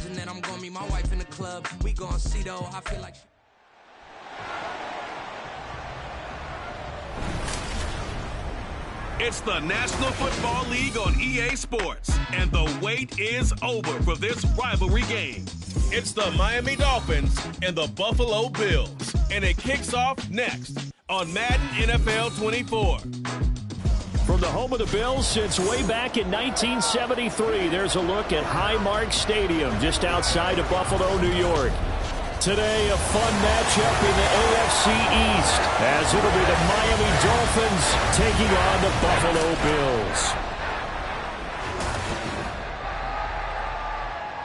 imagine that I'm gonna meet my wife in the club. We gon' see though, I feel like It's the National Football League on EA Sports, and the wait is over for this rivalry game. It's the Miami Dolphins and the Buffalo Bills, and it kicks off next on Madden NFL 24. From the home of the Bills since way back in 1973, there's a look at Highmark Stadium just outside of Buffalo, New York. Today, a fun matchup in the AFC East, as it'll be the Miami Dolphins taking on the Buffalo Bills.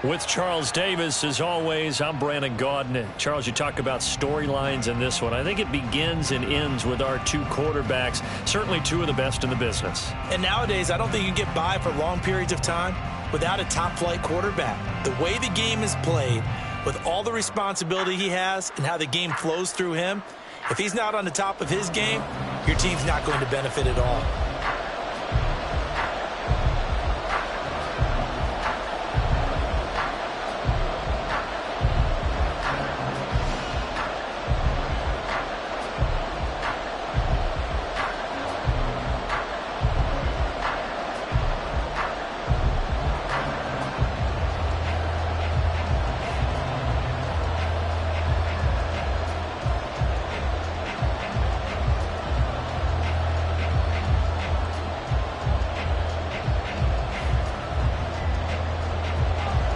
With Charles Davis, as always, I'm Brandon Gaudin. Charles, you talk about storylines in this one. I think it begins and ends with our two quarterbacks, certainly two of the best in the business. And nowadays, I don't think you can get by for long periods of time without a top-flight quarterback. The way the game is played, with all the responsibility he has and how the game flows through him, if he's not on the top of his game, your team's not going to benefit at all.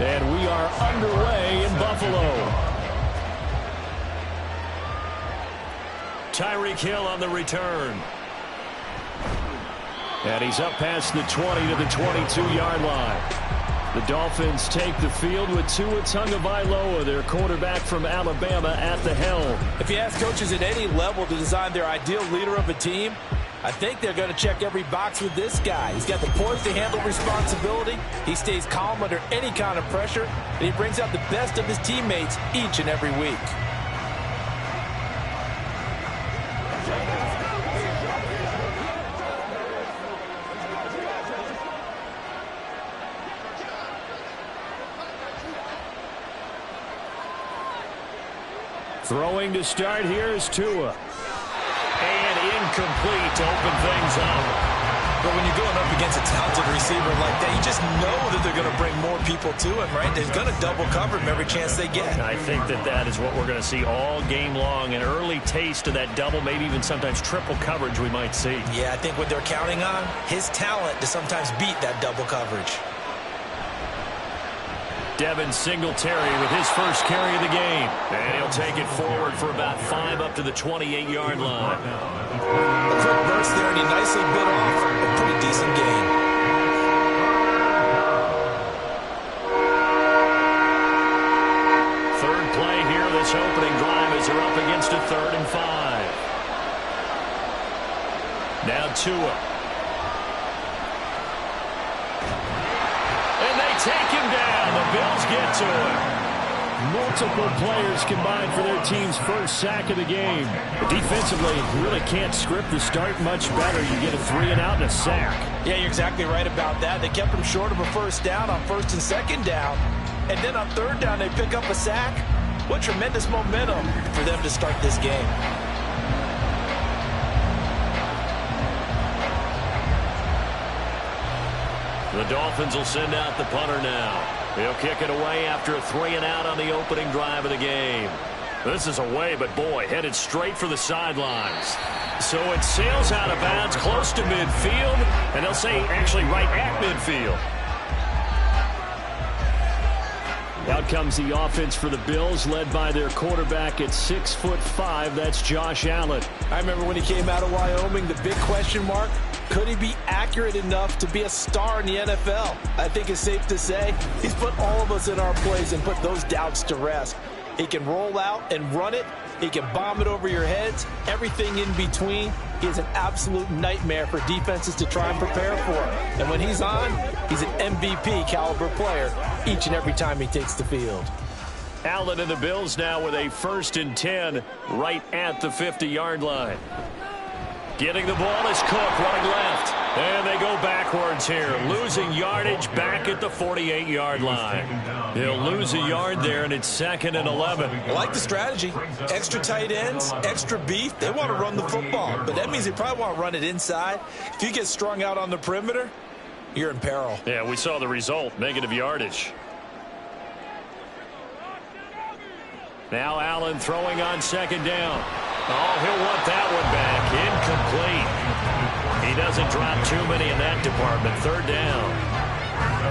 And we are underway in Buffalo. Tyreek Hill on the return. And he's up past the 20 to the 22-yard line. The Dolphins take the field with Tua Tagovailoa, their quarterback from Alabama, at the helm. If you ask coaches at any level to design their ideal leader of a team, I think they're going to check every box with this guy. He's got the poise to handle responsibility. He stays calm under any kind of pressure, and he brings out the best of his teammates each and every week. Throwing to start here is Tua. And incomplete to open things up. But when you're going up against a talented receiver like that, you just know that they're going to bring more people to him, right? They're going to double cover him every chance they get. I think that is what we're going to see all game long. An early taste of that double, maybe even sometimes triple coverage we might see. Yeah, I think what they're counting on, his talent to sometimes beat that double coverage. Devin Singletary with his first carry of the game. And he'll take it forward for about 5 up to the 28-yard line. A quick burst there, and he nicely bit off a pretty decent gain. Third play here, this opening drive as they're up against a 3rd and 5. Now Tua. Take him down. The Bills get to him. Multiple players combined for their team's first sack of the game. Defensively, you really can't script the start much better. You get a 3-and-out and a sack. Yeah, you're exactly right about that. They kept him short of a first down on 1st and 2nd down. And then on 3rd down, they pick up a sack. What tremendous momentum for them to start this game. The Dolphins will send out the punter now. He'll kick it away after a 3-and-out on the opening drive of the game. This is away, but boy, headed straight for the sidelines. So it sails out of bounds close to midfield, and they'll say actually right at midfield. Out comes the offense for the Bills, led by their quarterback at 6'5". That's Josh Allen. I remember when he came out of Wyoming, the big question mark, could he be accurate enough to be a star in the NFL? I think it's safe to say he's put all of us in our place and put those doubts to rest. He can roll out and run it. He can bomb it over your heads. Everything in between. He is an absolute nightmare for defenses to try and prepare for. And when he's on, he's an MVP caliber player each and every time he takes the field. Allen and the Bills now with a 1st and 10 right at the 50-yard line. Getting the ball is Cook running left. And they go backwards here, losing yardage back at the 48-yard line. They'll lose a yard there, and it's 2nd and 11. I like the strategy. Extra tight ends, extra beef. They want to run the football, but that means they probably want to run it inside. If you get strung out on the perimeter, you're in peril. Yeah, we saw the result, negative yardage. Now Allen throwing on 2nd down. Oh, he'll want that one back. Incomplete. He doesn't drop too many in that department. 3rd down.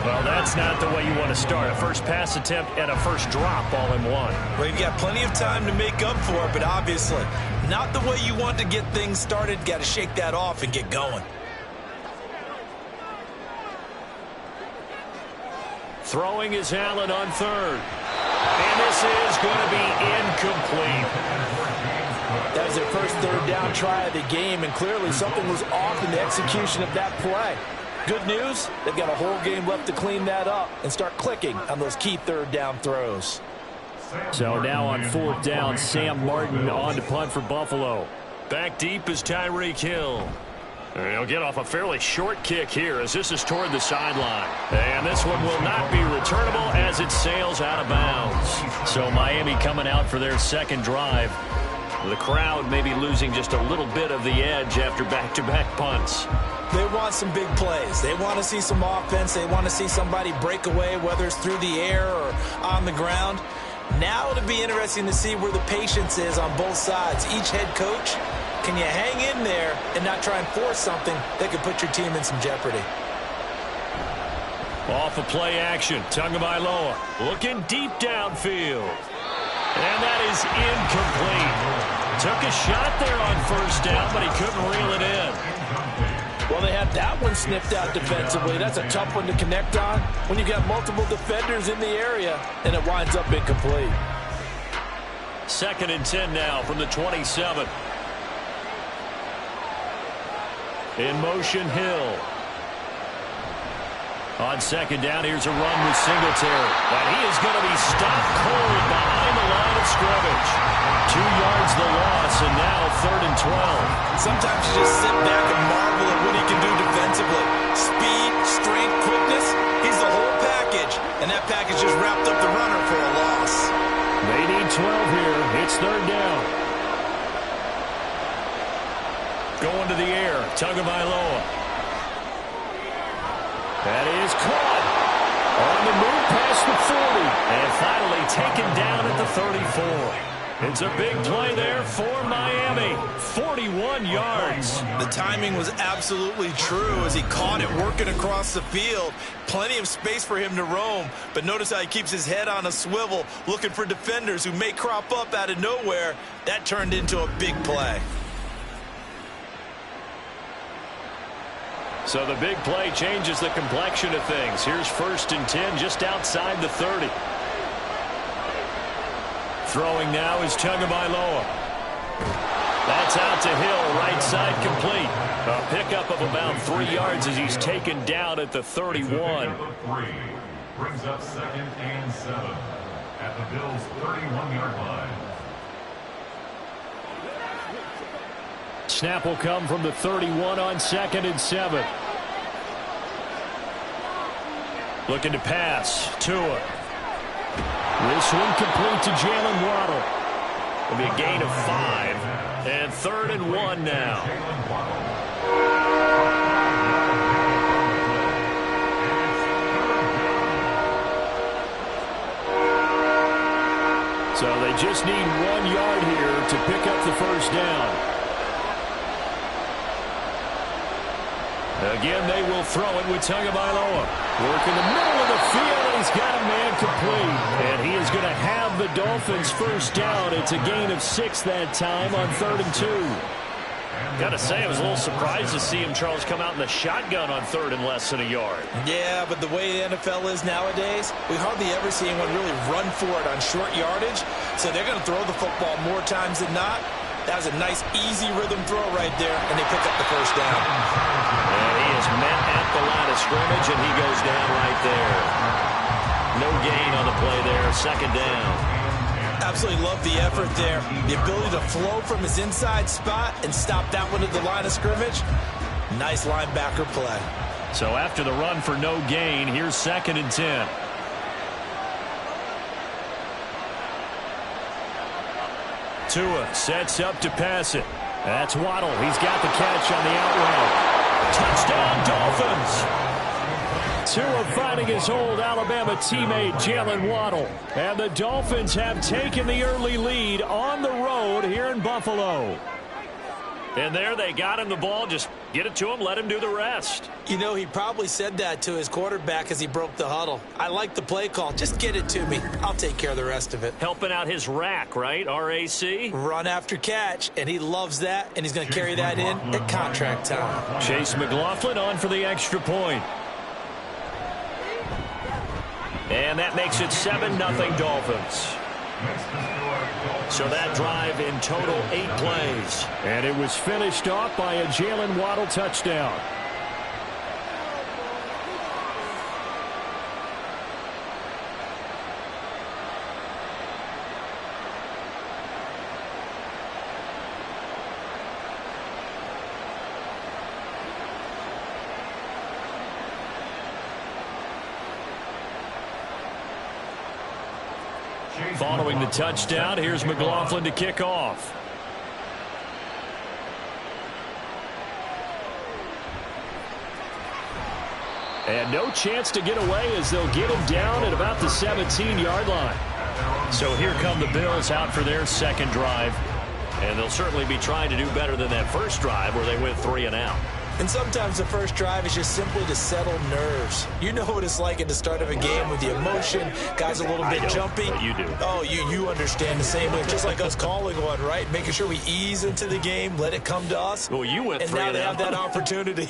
Well, that's not the way you want to start. A first pass attempt and a first drop all in one. Well, you've got plenty of time to make up for it, but obviously not the way you want to get things started. Got to shake that off and get going. Throwing is Allen on 3rd. And this is going to be incomplete. That was their first 3rd down try of the game, and clearly something was off in the execution of that play. Good news, they've got a whole game left to clean that up and start clicking on those key 3rd down throws. So now on 4th down, Sam Martin on to punt for Buffalo. Back deep is Tyreek Hill. And he'll get off a fairly short kick here as this is toward the sideline. And this one will not be returnable as it sails out of bounds. So Miami coming out for their 2nd drive. The crowd may be losing just a little bit of the edge after back-to-back punts. They want some big plays. They want to see some offense. They want to see somebody break away, whether it's through the air or on the ground. Now it'll be interesting to see where the patience is on both sides. Each head coach, can you hang in there and not try and force something that could put your team in some jeopardy? Off of play action, Tagovailoa looking deep downfield. And that is incomplete. Took a shot there on 1st down, but he couldn't reel it in. Well, they had that one sniffed out defensively. That's a tough one to connect on when you've got multiple defenders in the area, and it winds up incomplete. 2nd and 10 now from the 27. In motion, Hill. On 2nd down, here's a run with Singletary. And he is going to be stopped cold behind the line of scrimmage. 2 yards the loss, and now 3rd and 12. Sometimes you just sit back and marvel at what he can do defensively. Speed, strength, quickness, he's the whole package. And that package just wrapped up the runner for a loss. They need 12 here. It's 3rd down. Going to the air, Tagovailoa. That is caught on the move past the 40 and finally taken down at the 34. It's a big play there for Miami. 41 yards. The timing was absolutely true as he caught it working across the field. Plenty of space for him to roam, but notice how he keeps his head on a swivel looking for defenders who may crop up out of nowhere. That turned into a big play. So the big play changes the complexion of things. Here's 1st and 10 just outside the 30. Throwing now is Tagovailoa. That's out to Hill, right side complete. A pickup of about 3 yards as he's taken down at the 31. Brings up 2nd and 7 at the Bills' 31-yard line. Snap will come from the 31 on 2nd and 7. Looking to pass. Tua. This one complete to Jalen Waddle. It'll be a gain of 5. And 3rd and 1 now. So they just need 1 yard here to pick up the 1st down. Again, they will throw it with Tagovailoa. Work in the middle of the field, and he's got a man complete. And he is going to have the Dolphins' 1st down. It's a gain of 6 that time on 3rd and 2. Got to say, I was a little surprised to see him, Charles, come out in the shotgun on 3rd and less than a yard. Yeah, but the way the NFL is nowadays, we hardly ever see anyone really run for it on short yardage. So they're going to throw the football more times than not. That was a nice, easy rhythm throw right there, and they pick up the 1st down. And he is met at the line of scrimmage, and he goes down right there. No gain on the play there, 2nd down. Absolutely love the effort there. The ability to flow from his inside spot and stop that one at the line of scrimmage. Nice linebacker play. So after the run for no gain, here's 2nd and 10. Tua sets up to pass it. That's Waddle. He's got the catch on the out route. Touchdown, Dolphins. Tua finding his old Alabama teammate Jalen Waddle. And the Dolphins have taken the early lead on the road here in Buffalo. And there they got him the ball. Just get it to him, let him do the rest. You know, he probably said that to his quarterback as he broke the huddle. I like the play call. Just get it to me. I'll take care of the rest of it. Helping out his rack, right? RAC? Run after catch, and he loves that, and he's going to carry that in at contract time. Chase McLaughlin on for the extra point. And that makes it 7-0 Dolphins. So that drive in total 8 plays. And it was finished off by a Jalen Waddle touchdown. Following the touchdown, here's McLaughlin to kick off. And no chance to get away as they'll get him down at about the 17-yard line. So here come the Bills out for their second drive. And they'll certainly be trying to do better than that first drive where they went 3 and out. And sometimes the first drive is just simply to settle nerves. You know what it's like at the start of a game with the emotion. Guys a little bit jumpy. But you do. Oh, you understand the same way. Just like us calling one, right? Making sure we ease into the game, let it come to us. Well, you went 3 and out. And now they have that opportunity.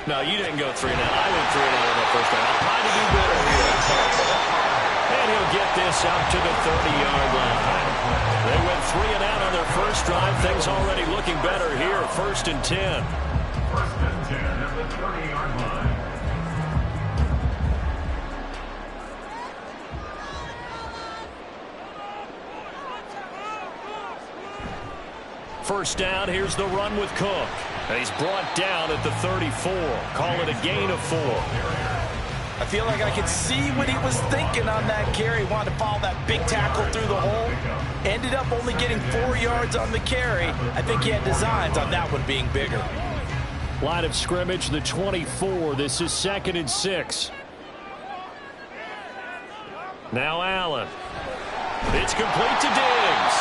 No, you didn't go 3 and out. I went 3 and out on that first time. I'll try to do better here. And he'll get this up to the 30-yard line. They went 3 and out on their first drive. Things already looking better here. 1st and 10. 1st and 10 at the 30-yard line. First down, here's the run with Cook. And he's brought down at the 34. Call it a gain of 4. I feel like I could see what he was thinking on that carry. Wanted to follow that big tackle through the hole. Ended up only getting 4 yards on the carry. I think he had designs on that one being bigger. Line of scrimmage, the 24. This is 2nd and 6. Now Allen. It's complete to Diggs.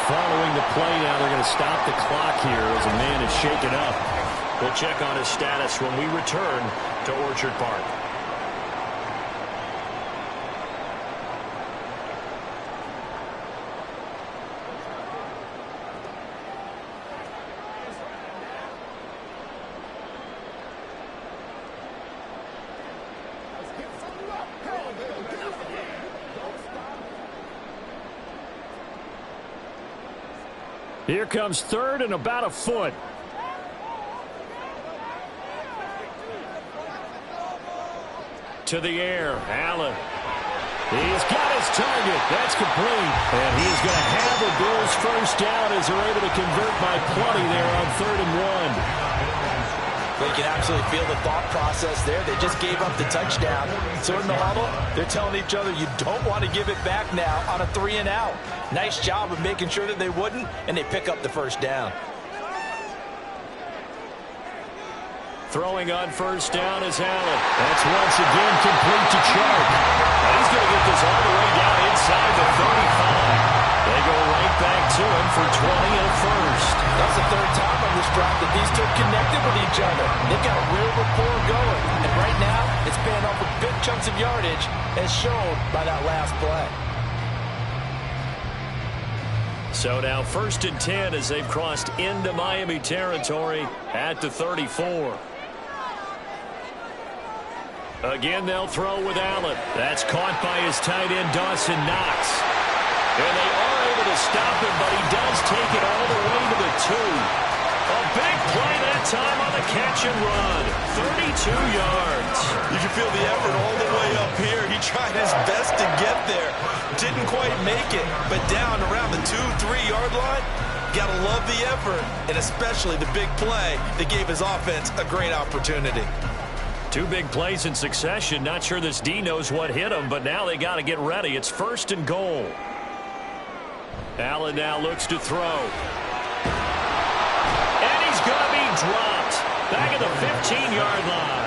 Following the play now, they're going to stop the clock here as a man is shaken up. We'll check on his status when we return to Orchard Park. Here comes 3rd and about a foot. To the air, Allen. He's got his target. That's complete. And he is going to have the Bills first down as they're able to convert by plenty there on 3rd and 1. But you can absolutely feel the thought process there. They just gave up the touchdown. So in the huddle, they're telling each other, you don't want to give it back now on a 3 and out. Nice job of making sure that they wouldn't, and they pick up the first down. Throwing on first down is Allen. That's once again complete to Chark. And he's going to get this all the way down inside the 35. They go right back to him for 20 and a first. That's the 3rd time on this drive that these two connected with each other. They've got a real rapport going. And right now, it's paying off with big chunks of yardage, as shown by that last play. So now 1st and 10 as they've crossed into Miami territory at the 34. Again, they'll throw with Allen. That's caught by his tight end, Dawson Knox. And they are able to stop him, but he does take it all the way to the 2. A big play that time on the catch and run. 32 yards. You can feel the effort all the way up here. He tried his best to get there. didn't quite make it, but down around the 2-3 yard line, gotta love the effort, and especially the big play that gave his offense a great opportunity. 2 big plays in succession. Not sure this D knows what hit him, but now they got to get ready. It's 1st and goal. Allen now looks to throw. And he's going to be dropped back at the 15-yard line.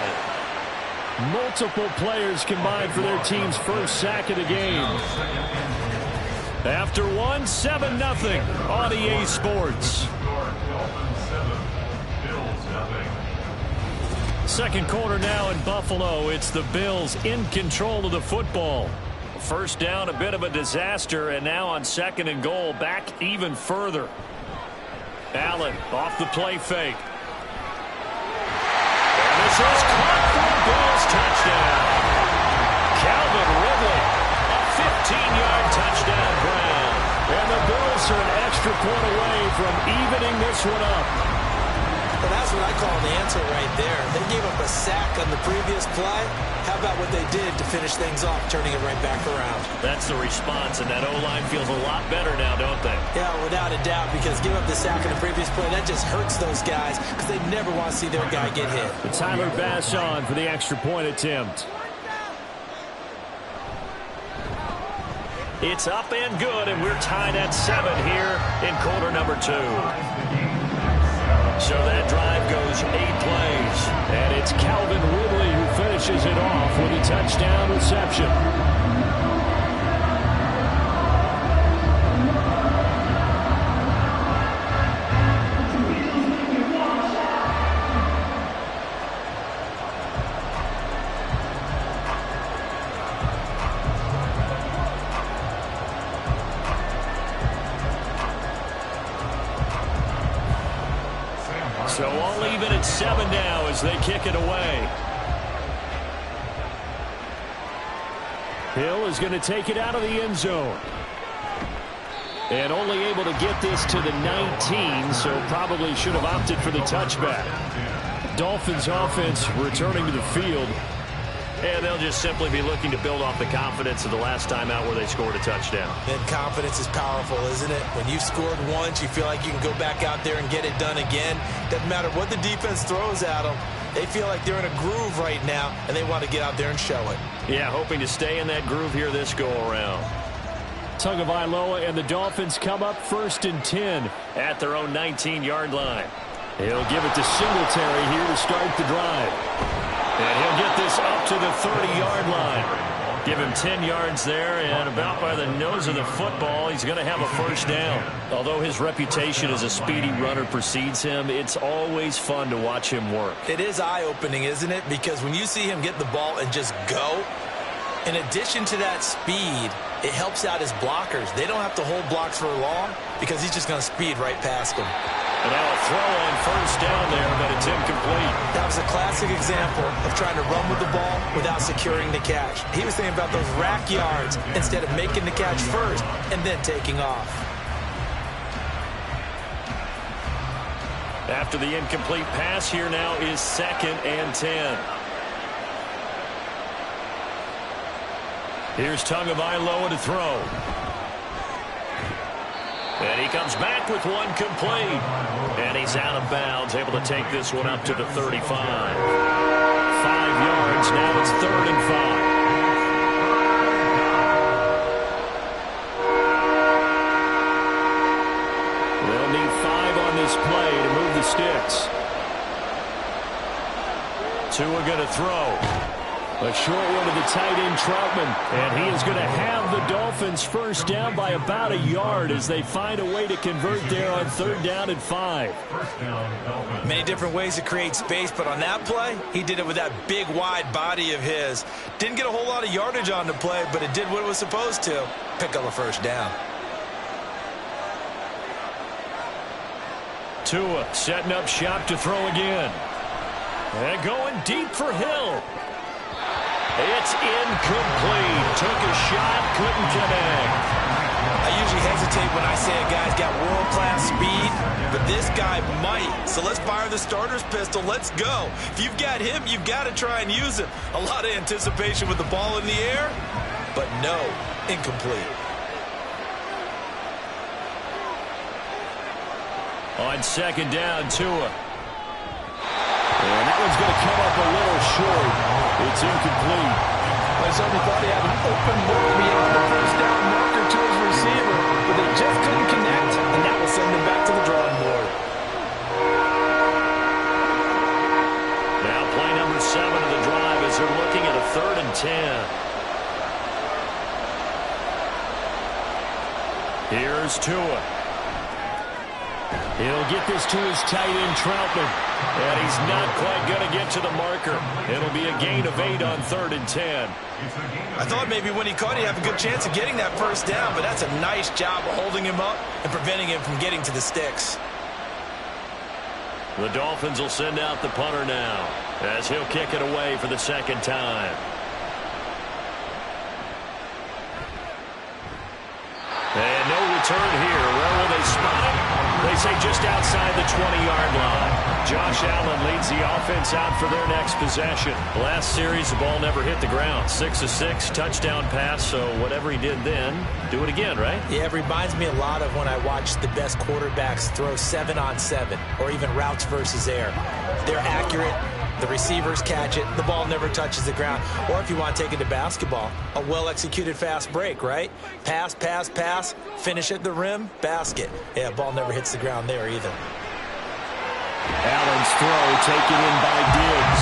Multiple players combined for their team's first sack of the game. After one, 7-0 on EA Sports. Second quarter now in Buffalo. It's the Bills in control of the football. First down, a bit of a disaster, and now on 2nd and goal, back even further. Allen off the play fake. And this is caught for the Bills touchdown. Calvin Ridley, a 15-yard touchdown grab. And the Bills are an extra point away from evening this one up. Well, that's what I call an answer right there. They gave up a sack on the previous play. How about what they did to finish things off, turning it right back around? That's the response, and that O-line feels a lot better now, don't they? Yeah, without a doubt, because give up the sack on the previous play, that just hurts those guys because they never want to see their guy get hit. Tyler Bass on for the extra point attempt. It's up and good, and we're tied at 7 here in quarter number 2. So that drive goes 8 plays, and it's Calvin Ridley who finishes it off with a touchdown reception. So all even at 7 now as they kick it away. Hill is going to take it out of the end zone. And only able to get this to the 19, so probably should have opted for the touchback. Dolphins offense returning to the field. And they'll just simply be looking to build off the confidence of the last time out where they scored a touchdown. And confidence is powerful, isn't it? When you've scored once, you feel like you can go back out there and get it done again. Doesn't matter what the defense throws at them. They feel like they're in a groove right now, and they want to get out there and show it. Yeah, hoping to stay in that groove here this go-around. Tagovailoa and the Dolphins come up 1st and 10 at their own 19-yard line. He'll give it to Singletary here to start the drive. And he'll get this up to the 30-yard line. Give him 10 yards there, and about by the nose of the football, he's going to have a first down. Although his reputation as a speedy runner precedes him, it's always fun to watch him work. It is eye-opening, isn't it? Because when you see him get the ball and just go, in addition to that speed, it helps out his blockers. They don't have to hold blocks for long because he's just going to speed right past them. And now a throw on first down there, but it's incomplete. That was a classic example of trying to run with the ball without securing the catch. He was thinking about those rack yards instead of making the catch first and then taking off. After the incomplete pass, here now is 2nd and 10. Here's Tagovailoa to throw. And he comes back with one complete. And he's out of bounds, able to take this one up to the 35. 5 yards, now it's 3rd and 5. They'll need 5 on this play to move the sticks. Tua going to throw. A short one to the tight end, Troutman. And he is going to have the Dolphins first down by about a yard as they find a way to convert there on 3rd down and 5. Many different ways to create space, but on that play, he did it with that big, wide body of his. Didn't get a whole lot of yardage on the play, but it did what it was supposed to. Pick up a first down. Tua setting up shop to throw again. And going deep for Hill. It's incomplete. Took a shot, couldn't connect. I usually hesitate when I say a guy's got world-class speed, but this guy might. So let's fire the starter's pistol. Let's go. If you've got him, you've got to try and use him. A lot of anticipation with the ball in the air, but no, incomplete. On second down, Tua. And that one's going to come up a little short. It's incomplete. Well, somebody thought he had an open look beyond the first down marker to his receiver, but they just couldn't connect, and that will send him back to the drawing board. Now play number 7 of the drive as they're looking at a 3rd and 10. Here's Tua. He'll get this to his tight end, Troutman. And he's not quite going to get to the marker. It'll be a gain of 8 on 3rd and 10. I thought maybe when he caught, he'd have a good chance of getting that first down, but that's a nice job of holding him up and preventing him from getting to the sticks. The Dolphins will send out the punter now as he'll kick it away for the second time. And no return here. Where will they spot it? They say just outside the 20-yard line. Josh Allen leads the offense out for their next possession. Last series, the ball never hit the ground. 6 of 6, touchdown pass, so whatever he did then, do it again, right? Yeah, it reminds me a lot of when I watched the best quarterbacks throw 7-on-7 or even routes versus air. They're accurate. The receivers catch it. The ball never touches the ground. Or if you want to take it to basketball, a well-executed fast break, right? Pass, pass, pass, finish at the rim, basket. Yeah, ball never hits the ground there either. Allen's throw taken in by Diggs.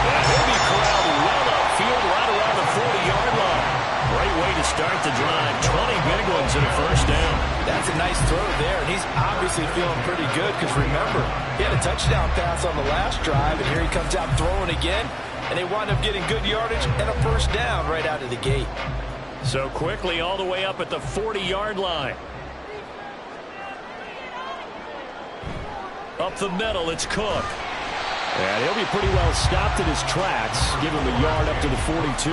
And he'll be corralled well upfield right around the 40-yard line. Great way to start the drive. 20 big ones and a first down. That's a nice throw there, and he's obviously feeling pretty good because, remember, he had a touchdown pass on the last drive, and here he comes out throwing again, and they wind up getting good yardage and a first down right out of the gate. So quickly all the way up at the 40-yard line. Up the middle, it's Cook. And he'll be pretty well stopped in his tracks. Give him a yard up to the 42.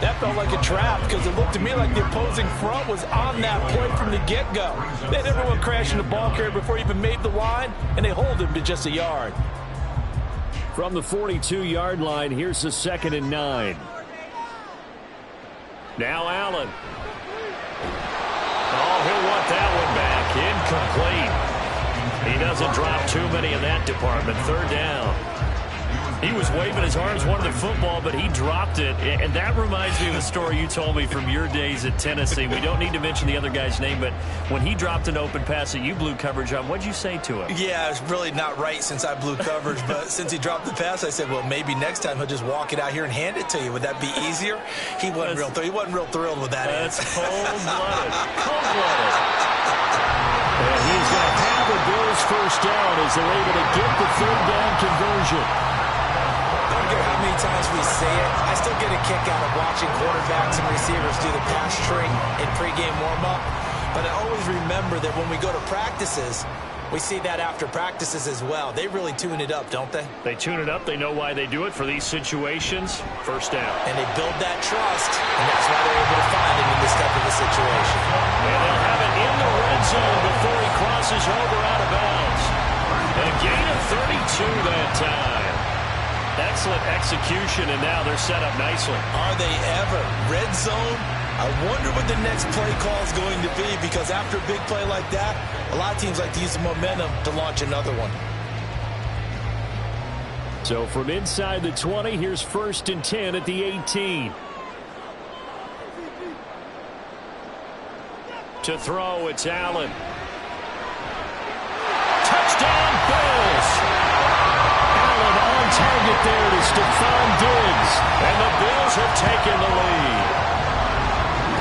That felt like a trap because it looked to me like the opposing front was on that play from the get-go. They had everyone crashing the ball carrier before he even made the line, and they hold him to just a yard. From the 42-yard line, here's the 2nd and 9. Now Allen. Oh, he'll want that one back. Incomplete. He doesn't drop too many in that department. 3rd down. He was waving his arms, wanted the football, but he dropped it. And that reminds me of a story you told me from your days at Tennessee. We don't need to mention the other guy's name, but when he dropped an open pass that you blew coverage on, what'd you say to him? Yeah, it's really not right since I blew coverage, but since he dropped the pass, I said, well, maybe next time he'll just walk it out here and hand it to you. Would that be easier? He wasn't real thrilled with that answer. That's cold-blooded. Cold-blooded. And he's going to have a Bills first down as they're able to get the 3rd down conversion. I don't care how many times we say it, I still get a kick out of watching quarterbacks and receivers do the pass trick in pregame warm-up. But I always remember that when we go to practices, we see that after practices as well. They really tune it up, don't they? They tune it up. They know why they do it for these situations. First down. And they build that trust, and that's why they're able to find him in this type of a situation. And they'll have it in the red zone before he crosses over out of bounds. And a gain of 32 that time. Excellent execution, and now they're set up nicely. Are they ever? Red zone? I wonder what the next play call is going to be, because after a big play like that, a lot of teams like to use the momentum to launch another one. So from inside the 20, here's 1st and 10 at the 18. To throw, it's Allen. Touchdown, Bills! On target there to Stephon Diggs. And the Bills have taken the lead.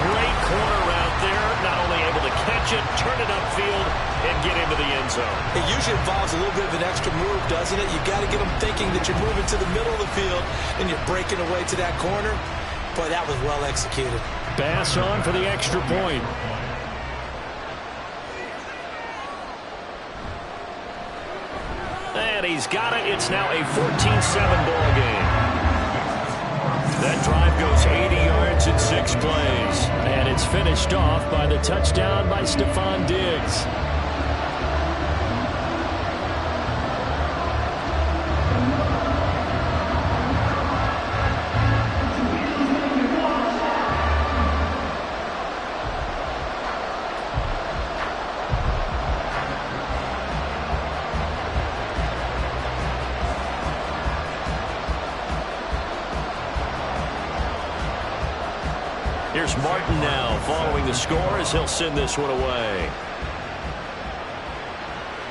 Great corner route there. Not only able to catch it, turn it upfield, and get into the end zone. It usually involves a little bit of an extra move, doesn't it? You've got to get them thinking that you're moving to the middle of the field and you're breaking away to that corner. Boy, that was well executed. Bass on for the extra point. And he's got it. It's now a 14-7 ball game. That drive goes 80 yards in 6 plays. And it's finished off by the touchdown by Stephon Diggs. Here's Martin now following the score as he'll send this one away.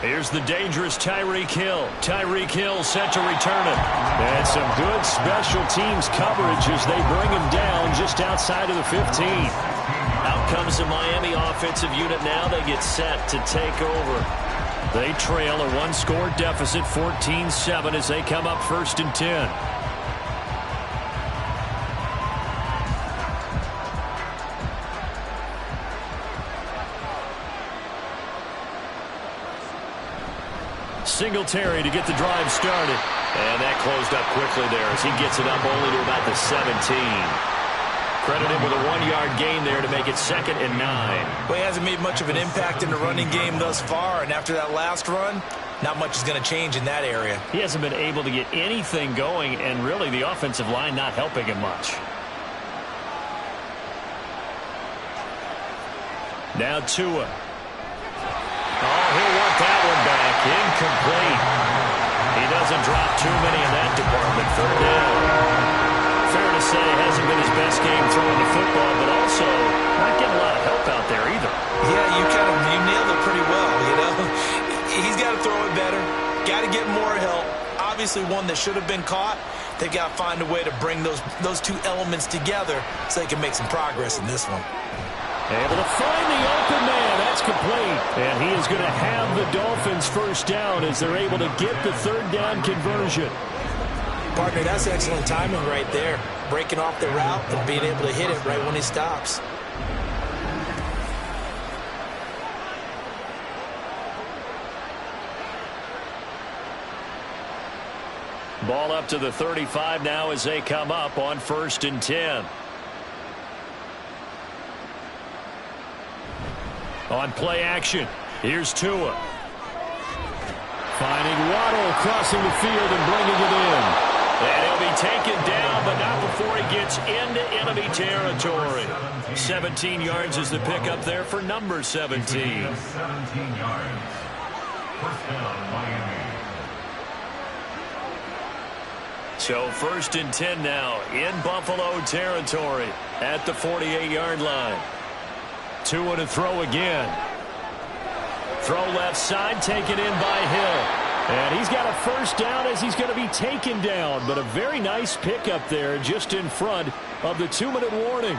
Here's the dangerous Tyreek Hill. Tyreek Hill set to return it. And some good special teams coverage as they bring him down just outside of the 15. Out comes the Miami offensive unit now. They get set to take over. They trail a one-score deficit, 14-7, as they come up 1st and 10. Singletary to get the drive started. And that closed up quickly there as he gets it up only to about the 17. Credit him with a 1-yard gain there to make it 2nd and 9. Well, he hasn't made much of an impact in the running game thus far, and after that last run, not much is going to change in that area. He hasn't been able to get anything going, and really the offensive line not helping him much. Now Tua. Oh, he'll want that one back. Incomplete. He doesn't drop too many in that department. 3rd down. Fair to say, hasn't been his best game throwing the football, but also not getting a lot of help out there either. Yeah, you nailed it pretty well, you know. He's got to throw it better. Got to get more help. Obviously one that should have been caught. They've got to find a way to bring those two elements together so they can make some progress in this one. Able to find the open man. That's complete. And he is going to have the Dolphins 1st down as they're able to get the 3rd down conversion. Partner, that's excellent timing right there. Breaking off the route and being able to hit it right when he stops. Ball up to the 35 now as they come up on 1st and 10. On play action, here's Tua. Finding Waddle crossing the field and bringing it in. And he'll be taken down, but not before he gets into enemy territory. 17 yards is the pickup there for number 17. 17 yards. 1st down, Miami. So 1st and 10 now in Buffalo territory at the 48-yard line. Tua to throw again. Throw left side, taken in by Hill. And he's got a 1st down as he's going to be taken down. But a very nice pickup there just in front of the 2-minute warning.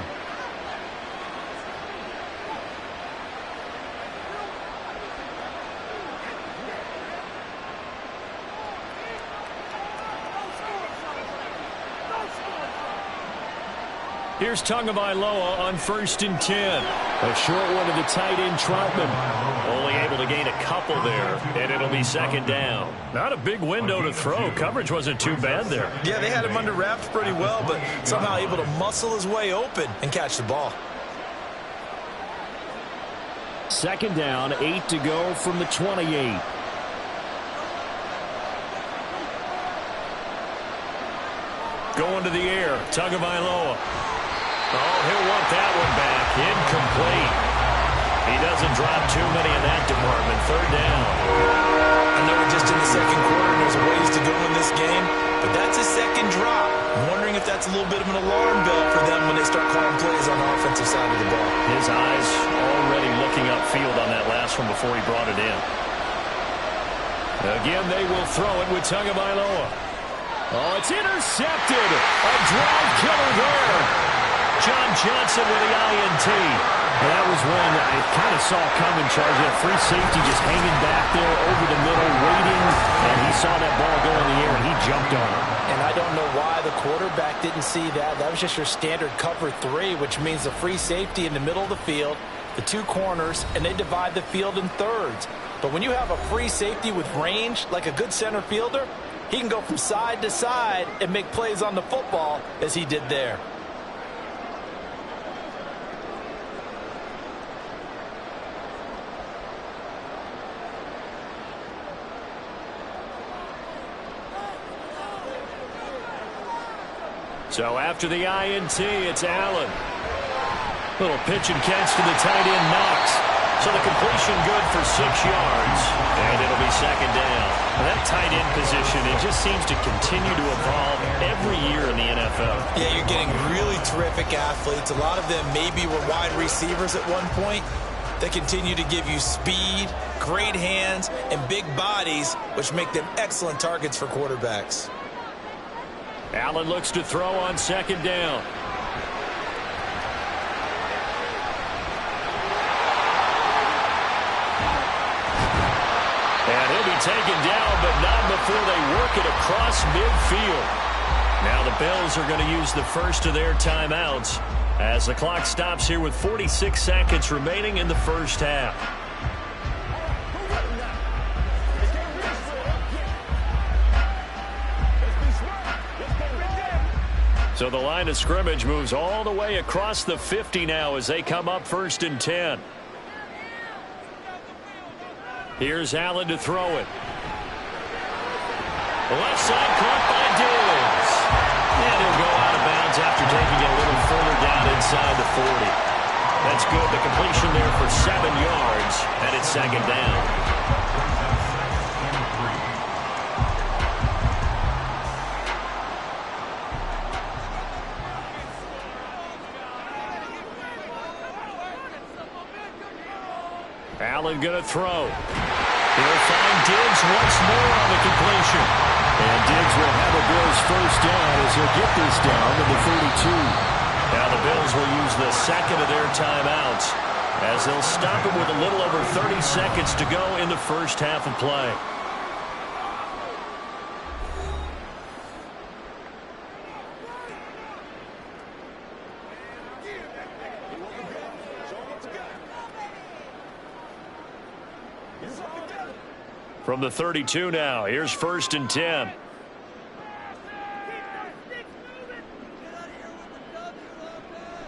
Here's Tagovailoa on 1st and 10. A short one to the tight end, Troutman. Only able to gain a couple there, and it'll be 2nd down. Not a big window to throw. Coverage wasn't too bad there. Yeah, they had him under wraps pretty well, but somehow able to muscle his way open and catch the ball. 2nd down, 8 to go from the 28. Going to the air, Tagovailoa. Oh, he'll want that one back. Incomplete. He doesn't drop too many in that department. 3rd down. I know we're just in the 2nd quarter and there's a ways to go in this game, but that's a 2nd drop. I'm wondering if that's a little bit of an alarm bell for them when they start calling plays on the offensive side of the ball. His eyes already looking upfield on that last one before he brought it in. Again, they will throw it with Tagovailoa. Oh, it's intercepted. A drive killer there. John Johnson with the INT. That was one I kind of saw coming, Charles. That free safety just hanging back there over the middle, waiting, and he saw that ball go in the air, and he jumped on it. And I don't know why the quarterback didn't see that. That was just your standard cover 3, which means the free safety in the middle of the field, the 2 corners, and they divide the field in thirds. But when you have a free safety with range, like a good center fielder, he can go from side to side and make plays on the football as he did there. So after the INT, it's Allen. Little pitch and catch to the tight end, Knox. So the completion good for 6 yards, and it'll be second down. That tight end position, it just seems to continue to evolve every year in the NFL. Yeah, you're getting really terrific athletes. A lot of them maybe were wide receivers at one point. They continue to give you speed, great hands, and big bodies, which make them excellent targets for quarterbacks. Allen looks to throw on second down. And he'll be taken down, but not before they work it across midfield. Now the Bills are going to use the first of their timeouts as the clock stops here with 46 seconds remaining in the first half. So the line of scrimmage moves all the way across the 50 now as they come up 1st and 10. Here's Allen to throw it. Left side caught by Diggs. And he'll go out of bounds after taking it a little further down inside the 40. That's good. The completion there for 7 yards, and it's second down. Allen going to throw. He'll find Diggs once more on the completion. And Diggs will have a Bills first down as he'll get this down to the 32. Now the Bills will use the second of their timeouts as they'll stop it with a little over 30 seconds to go in the first half of play. From the 32 now, here's 1st and 10.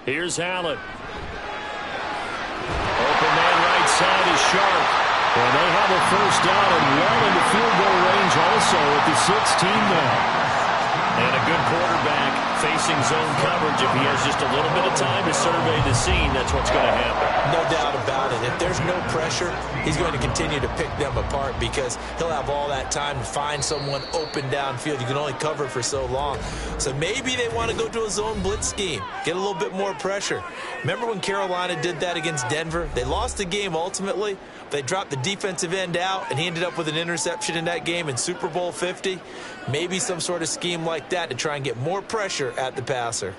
Here's Allen. Open man right side is Sharp. And they have a first down and well into field goal range also at the 16 now. And a good quarterback facing zone coverage. If he has just a little bit of time to survey the scene, that's what's going to happen. No doubt about it. If there's no pressure, he's going to continue to pick them apart because he'll have all that time to find someone open downfield. You can only cover for so long. So maybe they want to go to a zone blitz scheme, get a little bit more pressure. Remember when Carolina did that against Denver? They lost the game ultimately. They dropped the defensive end out, and he ended up with an interception in that game in Super Bowl 50. Maybe some sort of scheme like that to try and get more pressure at the passer.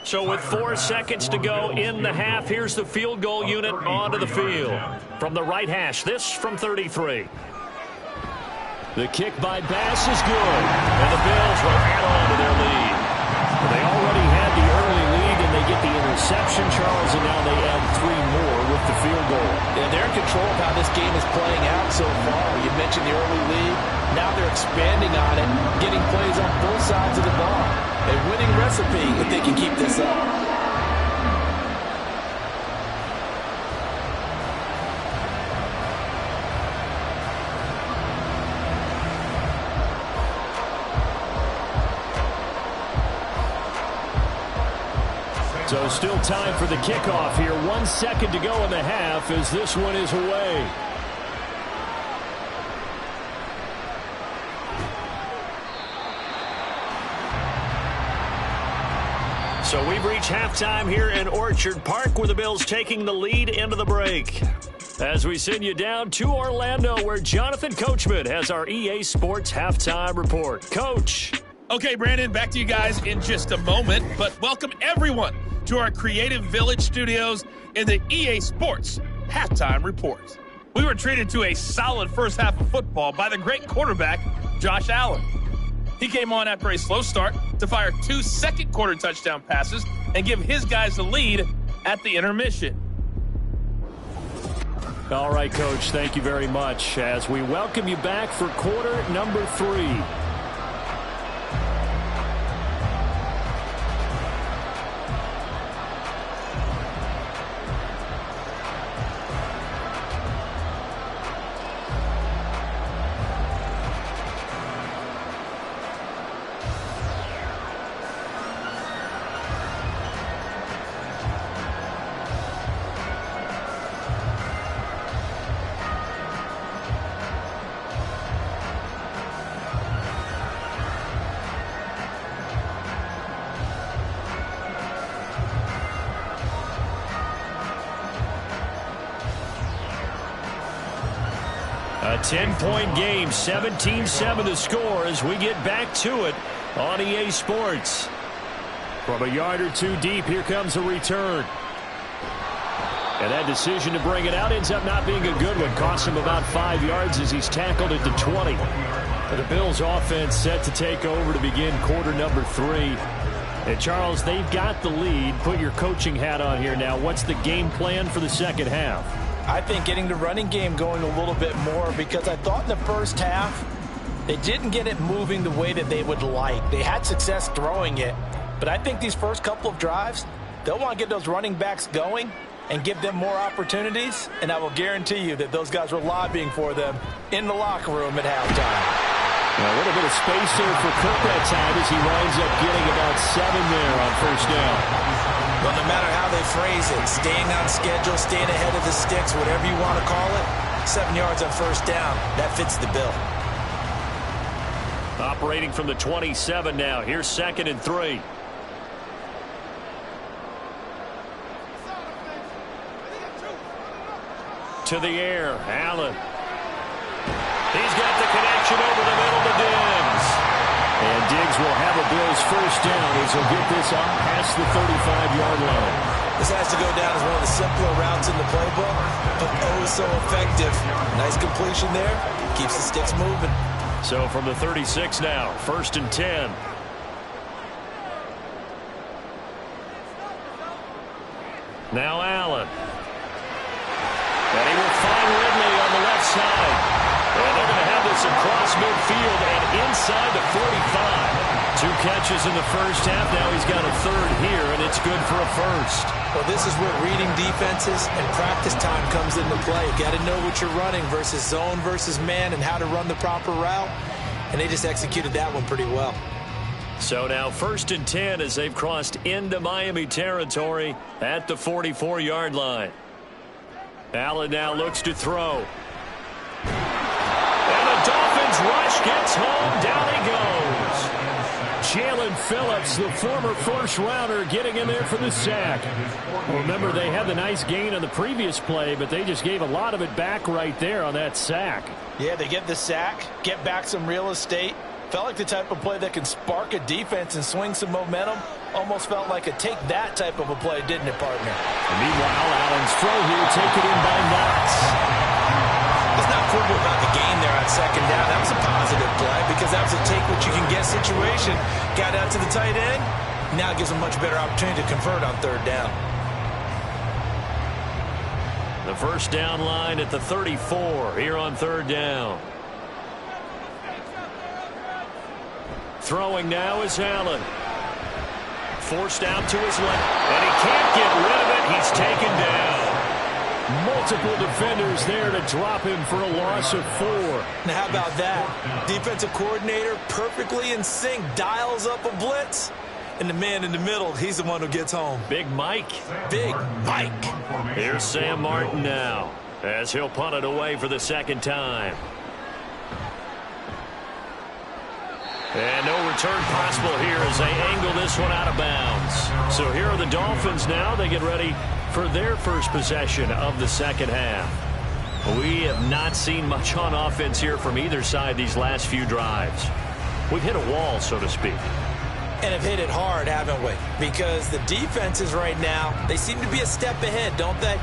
So with 4 seconds to go in the half, here's the field goal unit onto the field. From the right hash, this from 33. The kick by Bass is good, and the Bills will add on to their lead. They already had the early lead, and they get the interception, Charles, and now they add 3 more with the field goal. And they're in control of how this game is playing out so far. You mentioned the early lead. Now they're expanding on it, getting plays on both sides of the ball. A winning recipe if they can keep this up. So still time for the kickoff here. 1 second to go in the half as this one is away. So we've reached halftime here in Orchard Park with the Bills taking the lead into the break. As we send you down to Orlando where Jonathan Coachman has our EA Sports Halftime Report. Coach. Okay, Brandon, back to you guys in just a moment, but welcome everyone to our Creative Village studios in the EA Sports Halftime Report. We were treated to a solid first half of football by the great quarterback, Josh Allen. He came on after a slow start to fire 2 second-quarter touchdown passes and give his guys the lead at the intermission. All right, Coach, thank you very much as we welcome you back for quarter number 3. A 10-point game, 17-7 the score as we get back to it on EA Sports. From a yard or two deep, here comes a return. And that decision to bring it out ends up not being a good one. Costs him about 5 yards as he's tackled at the 20. The Bills offense set to take over to begin quarter number 3. And Charles, they've got the lead. Put your coaching hat on here now. What's the game plan for the second half? I think getting the running game going a little bit more, because I thought in the first half they didn't get it moving the way that they would like. They had success throwing it, but I think these first couple of drives, they'll want to get those running backs going and give them more opportunities, and I will guarantee you that those guys were lobbying for them in the locker room at halftime. A little bit of space there for Cook that time as he winds up getting about 7 there on first down. Well, no matter how they phrase it, staying on schedule, staying ahead of the sticks, whatever you want to call it, 7 yards on first down, that fits the bill. Operating from the 27 now. Here's 2nd and 3. To the air, Allen. He's got the connection over the middle to Diggs. And Diggs will have a Bills first down as he'll get this up past the 35-yard line. This has to go down as one of the simpler routes in the playbook, but oh so effective. Nice completion there. Keeps the sticks moving. So from the 36 now, 1st and 10. Now Allen. And he will find Ridley on the left side. And they're going to have this across midfield and inside the 45. 2 catches in the first half. Now he's got a 3rd here, and it's good for a first. Well, this is where reading defenses and practice time comes into play. You got to know what you're running versus zone versus man and how to run the proper route. And they just executed that one pretty well. So now 1st and 10 as they've crossed into Miami territory at the 44-yard line. Allen now looks to throw. And the Dolphins rush gets home. Down he goes. Jalen Phillips, the former first-rounder, getting in there for the sack. Remember, they had the nice gain on the previous play, but they just gave a lot of it back right there on that sack. Yeah, they get the sack, get back some real estate. Felt like the type of play that can spark a defense and swing some momentum. Almost felt like a take that type of a play, didn't it, partner? And meanwhile, Allen's throw here taken in by Knox. Let's not quibble about the gain there on 2nd down. That was a positive play because that was a take-what-you-can-get situation. Got out to the tight end. Now it gives them much better opportunity to convert on 3rd down. The first down line at the 34 here on 3rd down. Throwing now is Allen. Forced out to his left, and he can't get rid of it. He's taken down. Multiple defenders there to drop him for a loss of 4. Now how about that? Defensive coordinator perfectly in sync, dials up a blitz, and the man in the middle, he's the one who gets home. Big Mike. Big Mike. Here's Sam Martin now as he'll punt it away for the 2nd time. And no return possible here as they angle this one out of bounds. So here are the Dolphins now. They get ready for their first possession of the 2nd half. We have not seen much on offense here from either side these last few drives. We've hit a wall, so to speak. And have hit it hard, haven't we? Because the defenses right now, they seem to be a step ahead, don't they?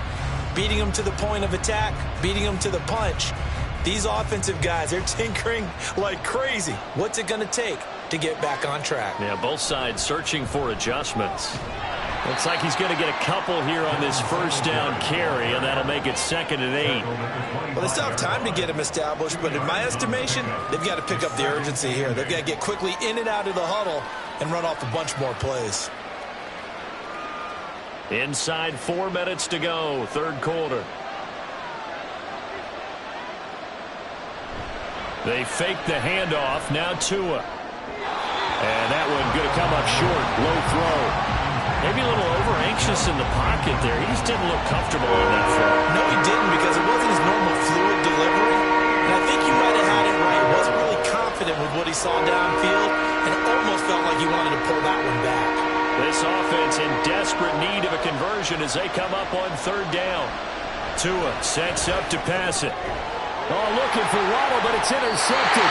Beating them to the point of attack, beating them to the punch. These offensive guys, they're tinkering like crazy. What's it going to take to get back on track? Yeah, both sides searching for adjustments. Looks like he's going to get a couple here on this first down carry, and that'll make it 2nd and 8. Well, they still have time to get him established, but in my estimation, they've got to pick up the urgency here. They've got to get quickly in and out of the huddle and run off a bunch more plays. Inside 4 minutes to go, 3rd quarter. They fake the handoff. Now Tua. And that one going to come up short. Low throw. Maybe a little over-anxious in the pocket there. He just didn't look comfortable on that throw. No, he didn't, because it wasn't his normal fluid delivery. And I think you might have had it right. He wasn't really confident with what he saw downfield, and it almost felt like he wanted to pull that one back. This offense in desperate need of a conversion as they come up on 3rd down. Tua sets up to pass it. Oh, looking for Waddle, but it's intercepted.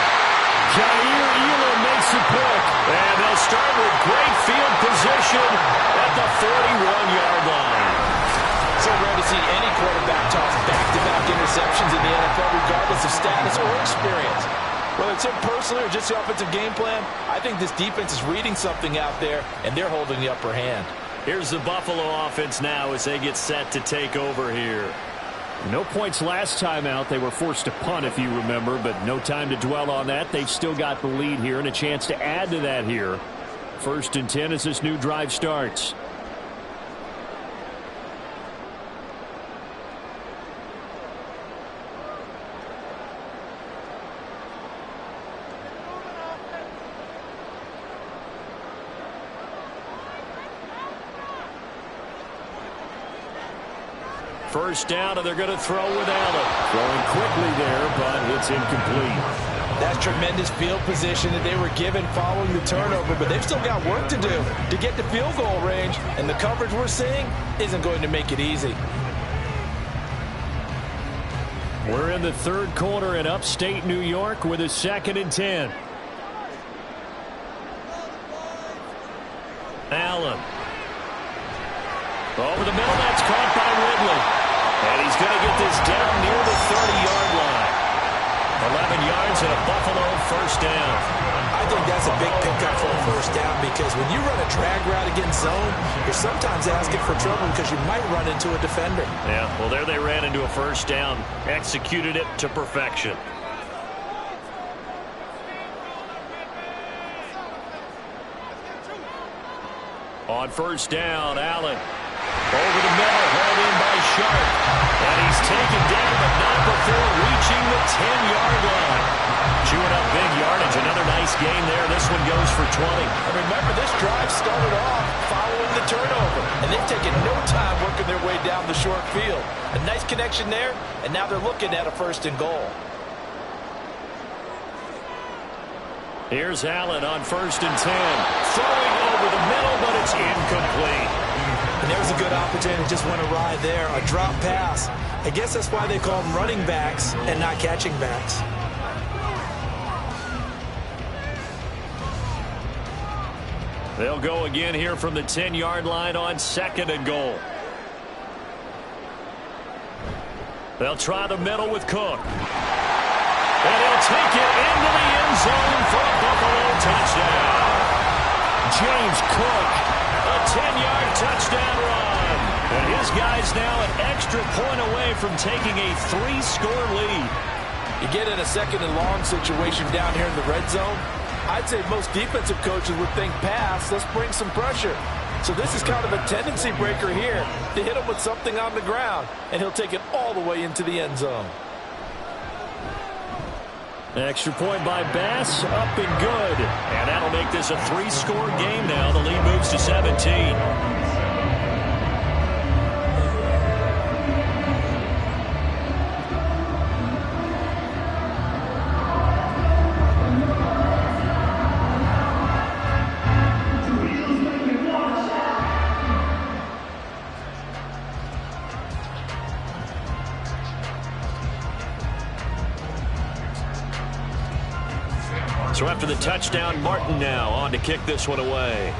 Jair Elam makes the pick. And they'll start with great field position at the 41-yard line. So rare to see any quarterback toss back-to-back interceptions in the NFL, regardless of status or experience. Whether it's him personally or just the offensive game plan, I think this defense is reading something out there, and they're holding the upper hand. Here's the Buffalo offense now as they get set to take over here. No points last time out. They were forced to punt, if you remember, but no time to dwell on that. They've still got the lead here and a chance to add to that here. 1st and 10 as this new drive starts. First down, and they're going to throw with Allen. Throwing quickly there, but it's incomplete. That's tremendous field position that they were given following the turnover, but they've still got work to do to get to field goal range, and the coverage we're seeing isn't going to make it easy. We're in the 3rd quarter in upstate New York with a 2nd and 10. Allen. Over the middle, that's caught by Ridley. And he's going to get this down near the 30-yard line. 11 yards and a Buffalo first down. I think that's a big pickup for a first down because when you run a drag route against zone, you're sometimes asking for trouble because you might run into a defender. Yeah, well, there they ran into a first down. Executed it to perfection. On first down, Allen. Over the middle, held in by Sharp. And he's taken down, but not before reaching the 10-yard line. Chewing up big yardage. Another nice gain there. This one goes for 20. And remember, this drive started off following the turnover. And they've taken no time working their way down the short field. A nice connection there, and now they're looking at a 1st and goal. Here's Allen on 1st and 10. Throwing over the middle, but it's incomplete. And there was a good opportunity, just went awry there, a drop pass. I guess that's why they call them running backs and not catching backs. They'll go again here from the 10-yard line on 2nd and goal. They'll try the middle with Cook. And he'll take it into the end zone for a Buffalo touchdown. James Cook, a 10-yard touchdown run. And his guy's now an extra point away from taking a 3-score lead. You get in a 2nd and long situation down here in the red zone, I'd say most defensive coaches would think pass, let's bring some pressure. So this is kind of a tendency breaker here to hit him with something on the ground, and he'll take it all the way into the end zone. Extra point by Bass, up and good. And that'll make this a 3-score game now. The lead moves to 17. So after the touchdown, Martin now on to kick this one away.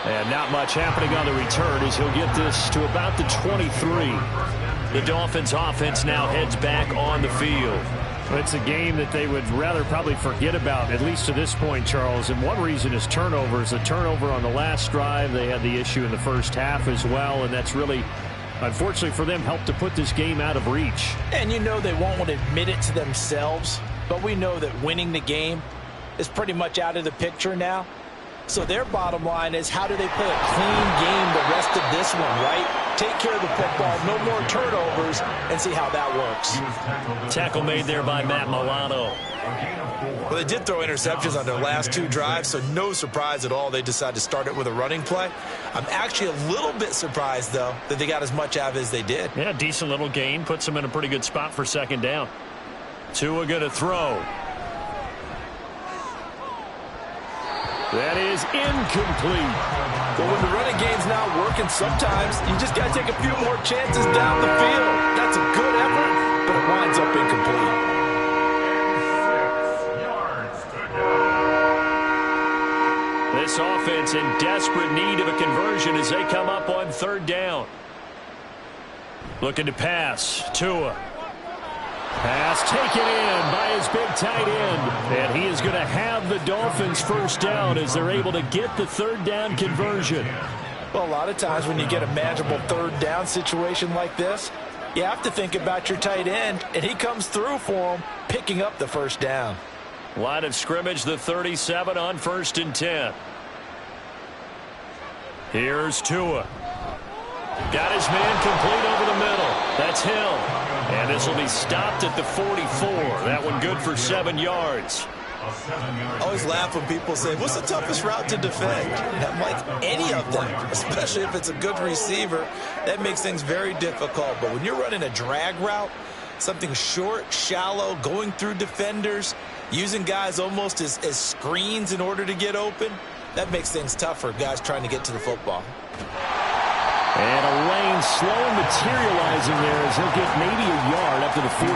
And not much happening on the return as he'll get this to about the 23. The Dolphins offense now heads back on the field. It's a game that they would rather probably forget about, at least to this point, Charles. And one reason is turnovers. A turnover on the last drive. They had the issue in the first half as well, and that's really, unfortunately for them, helped to put this game out of reach. And you know they won't admit it to themselves, but we know that winning the game is pretty much out of the picture now. So their bottom line is, how do they play a clean game the rest of this one, right? Take care of the football, no more turnovers, and see how that works. Tackle made there by Matt Milano. Well, they did throw interceptions on their last 2 drives, so no surprise at all they decided to start it with a running play. I'm actually a little bit surprised, though, that they got as much out of it as they did. Yeah, decent little gain. Puts them in a pretty good spot for 2nd down. Tua going to throw. That is incomplete. But when the running game's not working, sometimes you just got to take a few more chances down the field. That's a good effort, but it winds up incomplete. 6 yards to go. This offense in desperate need of a conversion as they come up on third down. Looking to pass. Tua. Pass taken in by his big tight end. And he is going to have the Dolphins first down as they're able to get the third down conversion. Well, a lot of times when you get a manageable third down situation like this, you have to think about your tight end, and he comes through for him, picking up the first down. Line of scrimmage, the 37 on 1st and 10. Here's Tua. Got his man complete over the middle. That's Hill. And this will be stopped at the 44. That one good for 7 yards. I always laugh when people say, what's the toughest route to defend? And I'm like, any of them, especially if it's a good receiver. That makes things very difficult. But when you're running a drag route, something short, shallow, going through defenders, using guys almost as screens in order to get open, that makes things tough for guys trying to get to the football. And a lane slow materializing there as he'll get maybe a yard up to the 45.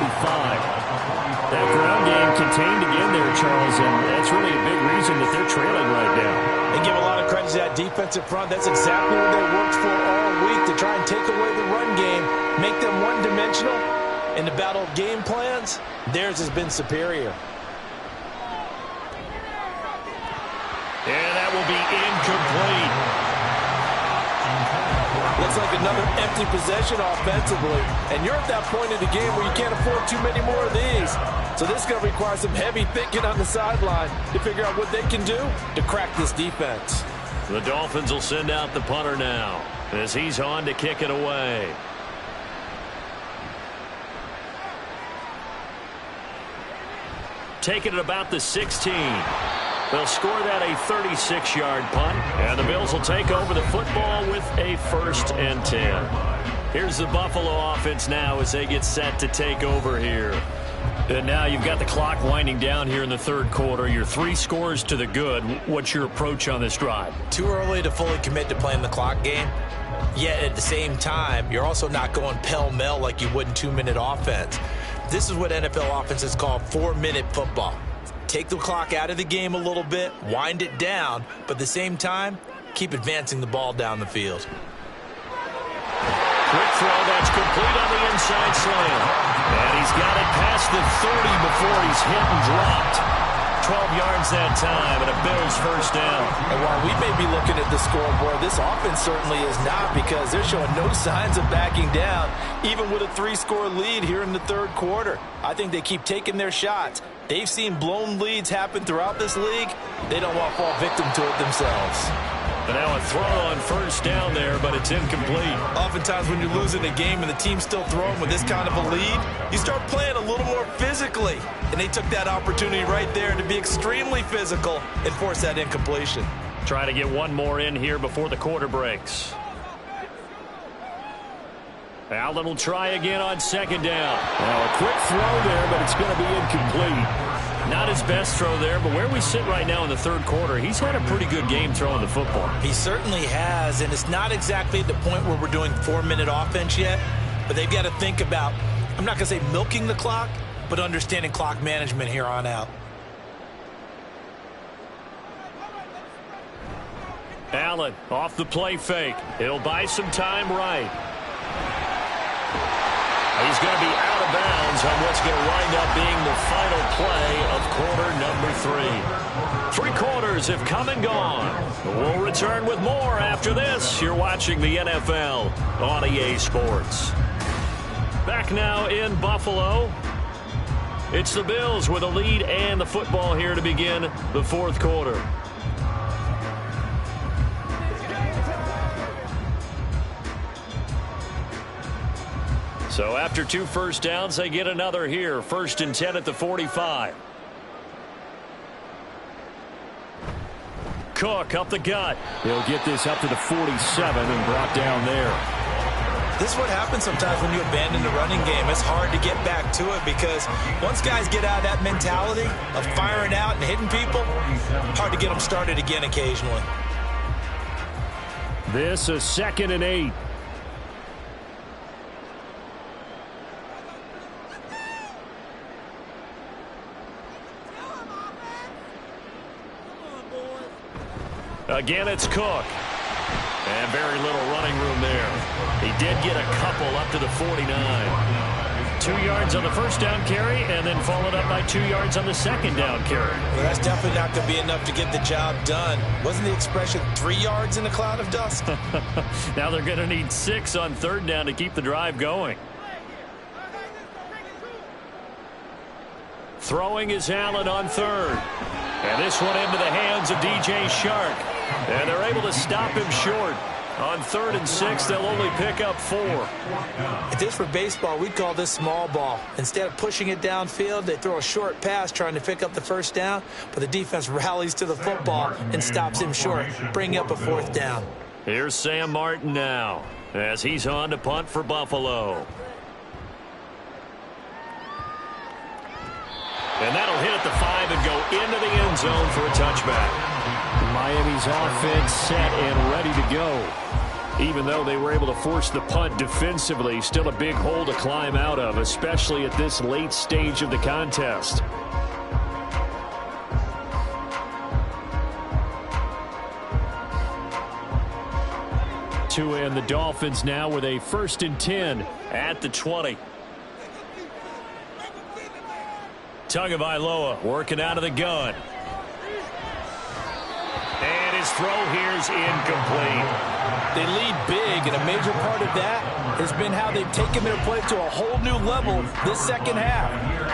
That ground game contained again there, Charles, and that's really a big reason that they're trailing right now. They give a lot of credit to that defensive front. That's exactly what they worked for all week, to try and take away the run game, make them one-dimensional. In the battle of game plans, theirs has been superior. And that will be incomplete. Looks like another empty possession offensively. And you're at that point in the game where you can't afford too many more of these. So this is going to require some heavy thinking on the sideline to figure out what they can do to crack this defense. The Dolphins will send out the punter now as he's on to kick it away. Taking it about the 16. They'll score that a 36-yard punt, and the Bills will take over the football with a 1st and 10. Here's the Buffalo offense now as they get set to take over here. And now you've got the clock winding down here in the third quarter. You're 3 scores to the good. What's your approach on this drive? Too early to fully commit to playing the clock game. Yet at the same time, you're also not going pell-mell like you would in 2-minute offense. This is what NFL offenses call 4-minute football. Take the clock out of the game a little bit, wind it down, but at the same time, keep advancing the ball down the field. Quick throw, that's complete on the inside slant. And he's got it past the 30 before he's hit and dropped. 12 yards that time, and a Bills first down. And while we may be looking at the scoreboard, this offense certainly is not, because they're showing no signs of backing down, even with a 3-score lead here in the third quarter. I think they keep taking their shots. They've seen blown leads happen throughout this league. They don't want to fall victim to it themselves. And now a throw on first down there, but it's incomplete. Oftentimes when you're losing a game and the team's still throwing with this kind of a lead, you start playing a little more physically. And they took that opportunity right there to be extremely physical and force that incompletion. Try to get one more in here before the quarter breaks. Allen will try again on 2nd down. Now a quick throw there, but it's going to be incomplete. Not his best throw there, but where we sit right now in the third quarter, he's had a pretty good game throwing the football. He certainly has, and it's not exactly at the point where we're doing 4-minute offense yet, but they've got to think about, I'm not going to say milking the clock, but understanding clock management here on out. Allen off the play fake. He'll buy some time right. He's going to be out of bounds on what's going to wind up being the final play of quarter number 3. 3 quarters have come and gone. We'll return with more after this. You're watching the NFL on EA Sports. Back now in Buffalo. It's the Bills with a lead and the football here to begin the 4th quarter. So after 2 first downs, they get another here. 1st and 10 at the 45. Cook up the gut. He'll get this up to the 47 and brought down there. This is what happens sometimes when you abandon the running game. It's hard to get back to it because once guys get out of that mentality of firing out and hitting people, hard to get them started again occasionally. This is 2nd and 8. Again, it's Cook. And very little running room there. He did get a couple up to the 49. 2 yards on the first down carry, and then followed up by 2 yards on the second down carry. Well, that's definitely not going to be enough to get the job done. Wasn't the expression 3 yards in a cloud of dust? Now they're going to need 6 on 3rd down to keep the drive going. Throwing is Allen on 3rd. And this one into the hands of DJ Shark. And they're able to stop him short. On 3rd and 6, they'll only pick up 4. If this were baseball, we'd call this small ball. Instead of pushing it downfield, they throw a short pass trying to pick up the 1st down, but the defense rallies to the football and stops him short, bringing up a 4th down. Here's Sam Martin now as he's on to punt for Buffalo. And that'll hit at the 5 and go into the end zone for a touchback. Miami's offense set and ready to go. Even though they were able to force the punt defensively, still a big hole to climb out of, especially at this late stage of the contest. And the Dolphins now with a 1st and 10 at the 20. Tagovailoa working out of the gun. And his throw here's incomplete. They lead big, and a major part of that has been how they've taken their play to a whole new level this second half.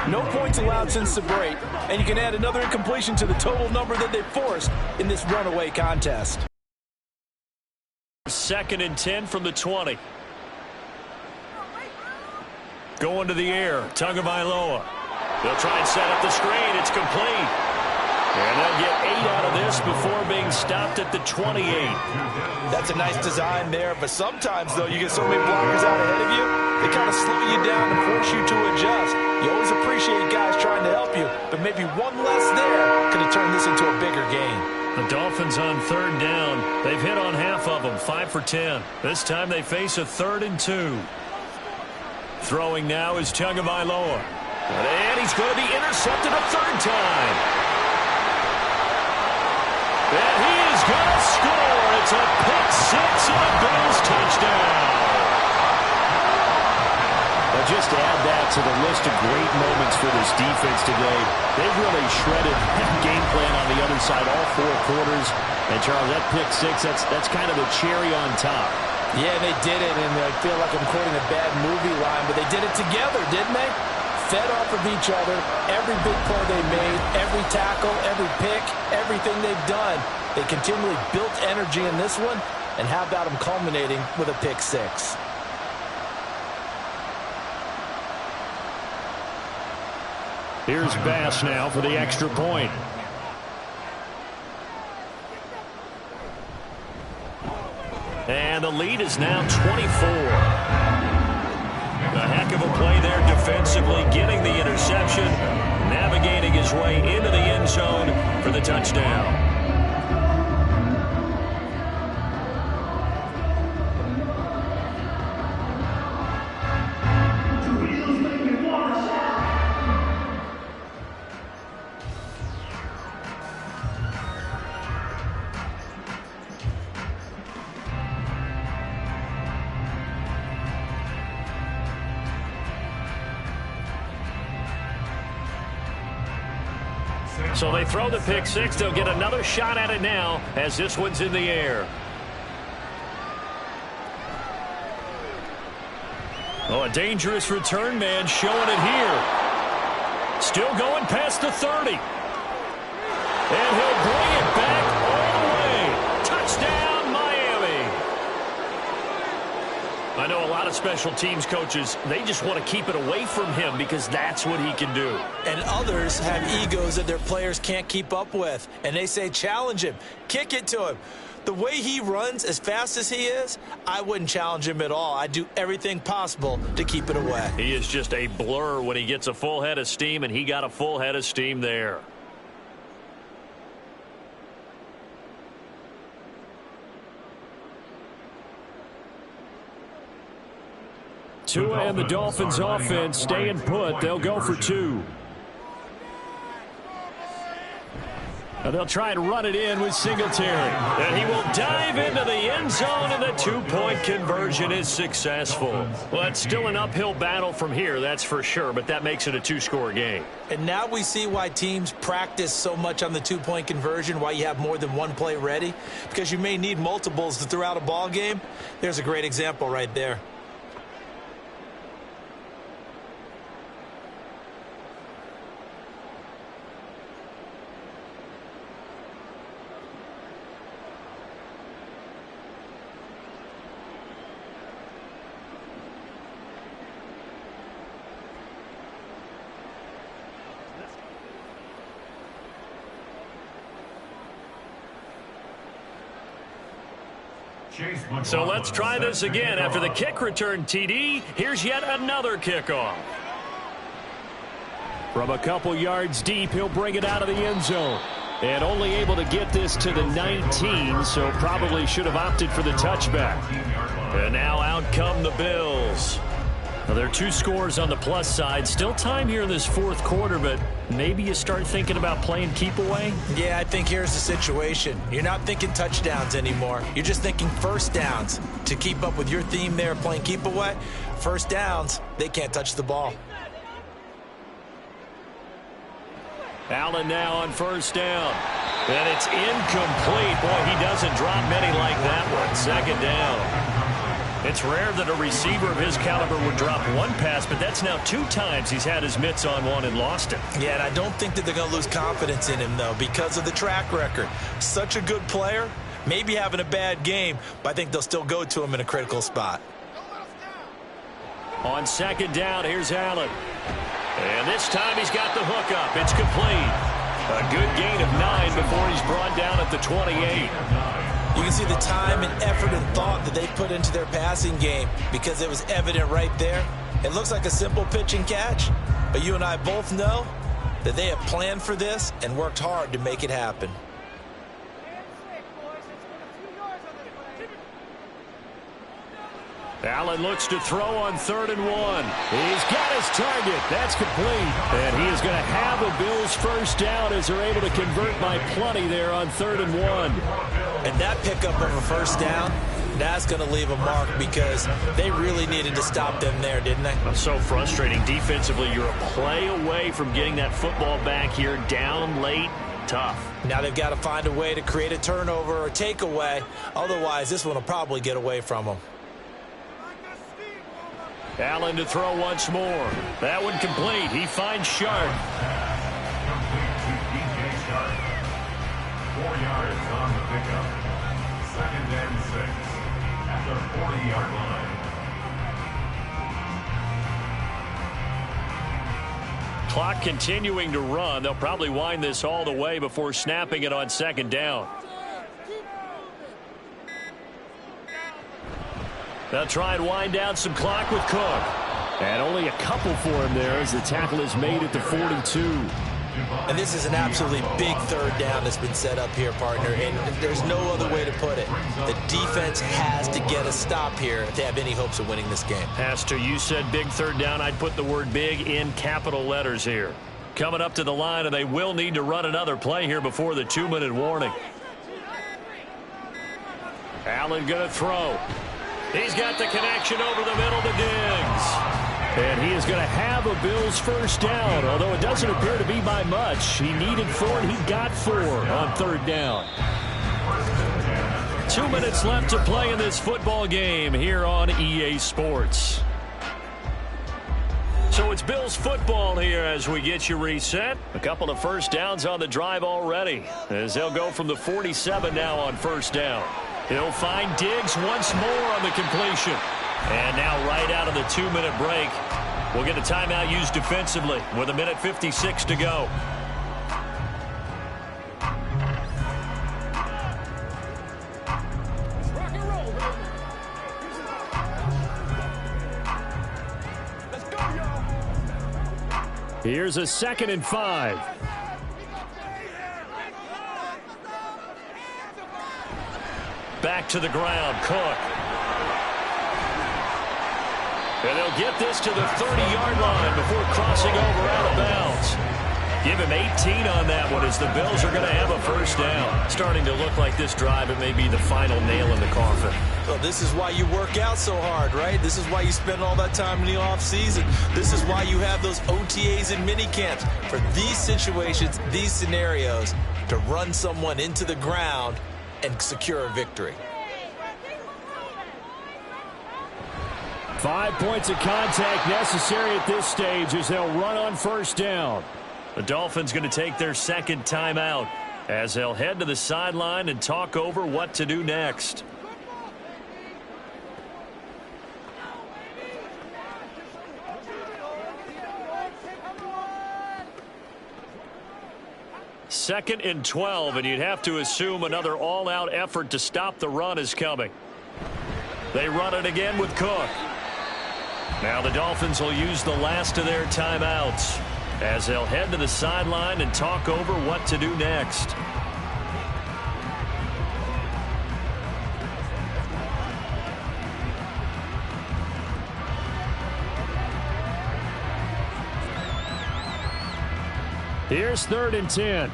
No points allowed since the break, and you can add another incompletion to the total number that they've forced in this runaway contest. 2nd and 10 from the 20. Going to the air, Tagovailoa. They'll try and set up the screen. It's complete. And they'll get 8 out of this before being stopped at the 28. That's a nice design there, but sometimes, though, you get so many blockers out ahead of you, they kind of slow you down and force you to adjust. You always appreciate guys trying to help you, but maybe one less there could have turned this into a bigger game. The Dolphins on 3rd down. They've hit on half of them, 5 for 10. This time they face a 3rd and 2. Throwing now is Tagovailoa. And he's going to be intercepted a 3rd time. And he is going to score. It's a pick 6 and a Bills touchdown. But just to add that to the list of great moments for this defense today, they've really shredded that game plan on the other side all 4 quarters. And, Charles, that pick 6, that's kind of the cherry on top. Yeah, they did it, and I feel like I'm quoting a bad movie line, but they did it together, didn't they? Fed off of each other, every big play they made, every tackle, every pick, everything they've done. They continually built energy in this one, and how about them culminating with a pick 6? Here's Bass now for the extra point. And the lead is now 24. A heck of a play there defensively, getting the interception, navigating his way into the end zone for the touchdown. So they throw the pick 6. They'll get another shot at it now as this one's in the air. Oh, a dangerous return man showing it here. Still going past the 30. And he'll bring it back all the way. Touchdown, Miami. I know a lot of special teams coaches, they just want to keep it away from him because that's what he can do. And others have egos that their players can't keep up with. And they say, challenge him, kick it to him, The way he runs as fast as he is, I wouldn't challenge him at all. I'd do everything possible to keep it away. He is just a blur when he gets a full head of steam, and he got a full head of steam there. Tua and the Dolphins offense staying put. They'll go for 2. And they'll try and run it in with Singletary. And he will dive into the end zone, and the 2-point conversion is successful. Well, it's still an uphill battle from here, that's for sure, but that makes it a 2-score game. And now we see why teams practice so much on the 2-point conversion, why you have more than one play ready, because you may need multiples to throw out a ball game. There's a great example right there. So let's try this again. After the kick return TD, here's yet another kickoff. From a couple yards deep, he'll bring it out of the end zone. And only able to get this to the 19, so probably should have opted for the touchback. And now out come the Bills. Now, there are 2 scores on the plus side. Still time here in this 4th quarter, but maybe you start thinking about playing keep away? Yeah, I think here's the situation. You're not thinking touchdowns anymore. You're just thinking first downs. To keep up with your theme there, playing keep away, first downs, they can't touch the ball. Allen now on first down. And it's incomplete. Boy, he doesn't drop many like that one. Second down. It's rare that a receiver of his caliber would drop one pass, but that's now 2 times he's had his mitts on one and lost it. Yeah, and I don't think that they're going to lose confidence in him, though, because of the track record. Such a good player, maybe having a bad game, but I think they'll still go to him in a critical spot. On second down, here's Allen. And this time he's got the hook up. It's complete. A good gain of 9 before he's brought down at the 28. You can see the time and effort and thought that they put into their passing game because it was evident right there. It looks like a simple pitch and catch, but you and I both know that they have planned for this and worked hard to make it happen. Allen looks to throw on 3rd and 1. He's got his target. That's complete. And he is going to have a Bills first down as they're able to convert by plenty there on 3rd and 1. And that pickup of a first down, that's going to leave a mark because they really needed to stop them there, didn't they? So frustrating. Defensively, you're a play away from getting that football back here down late. Tough. Now they've got to find a way to create a turnover or takeaway. Otherwise, this one will probably get away from them. Allen to throw once more. That one complete. He finds Sharp. Complete to DJ Sharp. 4 yards on the pickup. 2nd and 6 at the 40-yard line. Clock continuing to run. They'll probably wind this all the way before snapping it on 2nd down. They'll try and wind down some clock with Cook. And only a couple for him there as the tackle is made at the 42. And this is an absolutely big 3rd down that's been set up here, partner. And there's no other way to put it. The defense has to get a stop here if they have any hopes of winning this game. Pastor, you said big 3rd down. I'd put the word big in capital letters here. Coming up to the line, and they will need to run another play here before the 2-minute warning. Allen going to throw. He's got the connection over the middle to Diggs. And he is going to have a Bills first down, although it doesn't appear to be by much. He needed 4, and he got 4 on 3rd down. 2 minutes left to play in this football game here on EA Sports. So it's Bills football here as we get you reset. A couple of first downs on the drive already, as they'll go from the 47 now on first down. He'll find Diggs once more on the completion. And now right out of the 2-minute break, we'll get a timeout used defensively with 1:56 to go. Here's a 2nd and 5. Back to the ground, Cook. And they'll get this to the 30-yard line before crossing over out of bounds. Give him 18 on that one as the Bills are going to have a first down. Starting to look like this drive, it may be the final nail in the coffin. Well, this is why you work out so hard, right? This is why you spend all that time in the offseason. This is why you have those OTAs and mini camps. For these situations, these scenarios, to run someone into the ground and secure a victory. 5 points of contact necessary at this stage as they'll run on first down. The Dolphins going to take their 2nd timeout as they'll head to the sideline and talk over what to do next. Second and 12, and you'd have to assume another all-out effort to stop the run is coming. They run it again with Cook. Now the Dolphins will use the last of their timeouts as they'll head to the sideline and talk over what to do next. Here's 3rd and 10.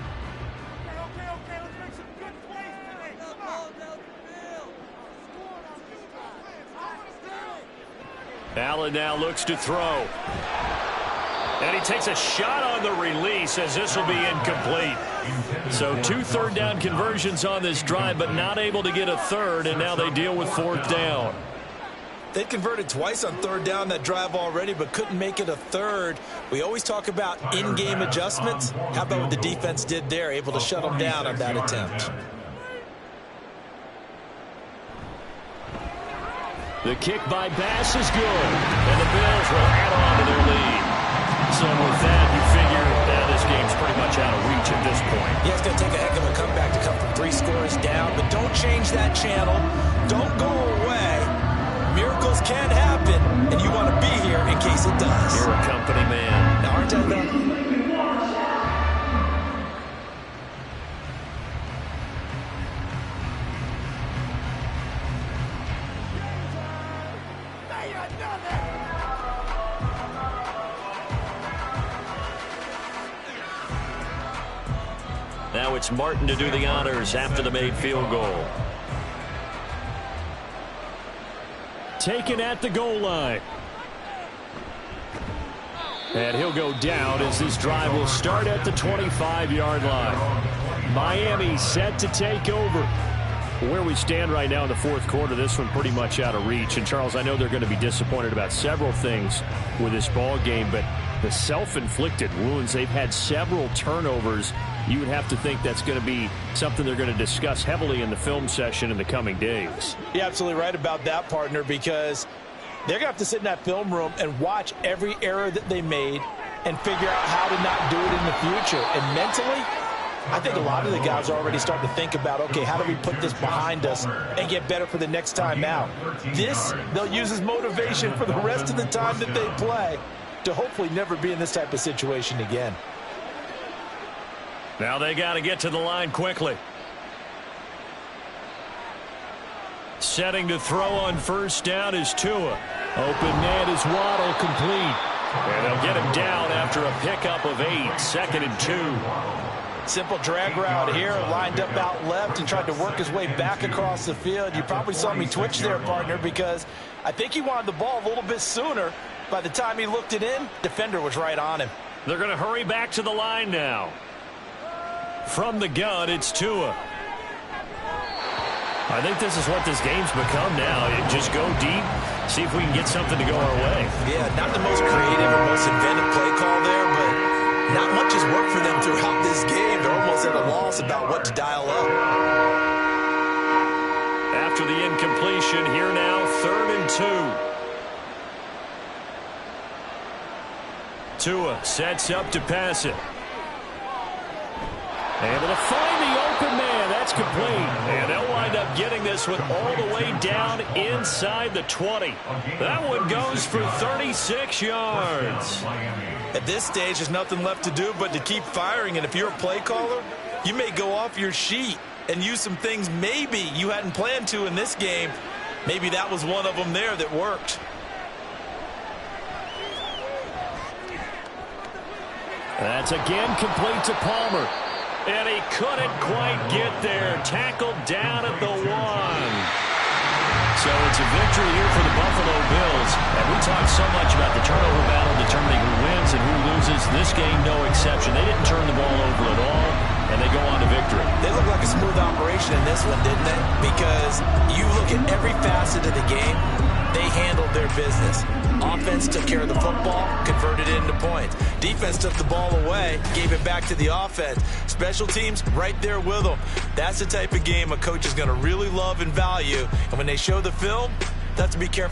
Allen now looks to throw. And he takes a shot on the release as this will be incomplete. So 2 third-down conversions on this drive, but not able to get a third, and now they deal with 4th down. They converted twice on 3rd down that drive already, but couldn't make it a 3rd. We always talk about in-game adjustments. How about what the defense did there, able to shut them down on that attempt? The kick by Bass is good, and the Bills will add on to their lead. So with that, you figure that this game's pretty much out of reach at this point. Yeah, it's going to take a heck of a comeback to come from 3 scores down, but don't change that channel. Don't go away. Miracles can happen, and you want to be here in case it does. You're a company man. Now, aren't I though? Now it's Martin to do the honors after the made field goal. Taken at the goal line. And he'll go down as this drive will start at the 25-yard line. Miami set to take over. Where we stand right now in the 4th quarter, this one pretty much out of reach. And, Charles, I know they're going to be disappointed about several things with this ball game, but the self-inflicted wounds, they've had several turnovers. You would have to think that's going to be something they're going to discuss heavily in the film session in the coming days. You're absolutely right about that, partner, because they're going to have to sit in that film room and watch every error that they made and figure out how to not do it in the future. And mentally, I think a lot of the guys are already starting to think about, okay, how do we put this behind us and get better for the next time out? This, they'll use as motivation for the rest of the time that they play to hopefully never be in this type of situation again. Now they got to get to the line quickly. Setting to throw on first down is Tua. Open man is Waddle, complete. And they'll get him down after a pickup of 8, 2nd and 2. Simple drag route here, lined up out left and tried to work his way back across the field. You probably saw me twitch there, partner, because I think he wanted the ball a little bit sooner. By the time he looked it in, defender was right on him. They're going to hurry back to the line now. From the gun, it's Tua. I think this is what this game's become now. Just go deep, see if we can get something to go our way. Yeah, not the most creative or most inventive play call there, but not much has worked for them throughout this game. They're almost at a loss about what to dial up. After the incompletion, here now, 3rd and 2. Tua sets up to pass it. Able to find the open man. That's complete. And they'll wind wind up getting this one all the way down inside the 20. That one goes for 36 yards. At this stage, there's nothing left to do but to keep firing. And if you're a play caller, you may go off your sheet and use some things maybe you hadn't planned to in this game. Maybe that was one of them there that worked. That's again complete to Palmer. And he couldn't quite get there. Tackled down at the 1. So it's a victory here for the Buffalo Bills. And we talked so much about the turnover battle determining who wins and who loses. This game, no exception. They didn't turn the ball over at all, and they go on to victory. They look like a smooth operation in this one, didn't they? Because you look at every facet of the game, they handled their business. Offense took care of the football, converted it into points. Defense took the ball away, gave it back to the offense. Special teams right there with them. That's the type of game a coach is going to really love and value. And when they show the film, that's to be careful.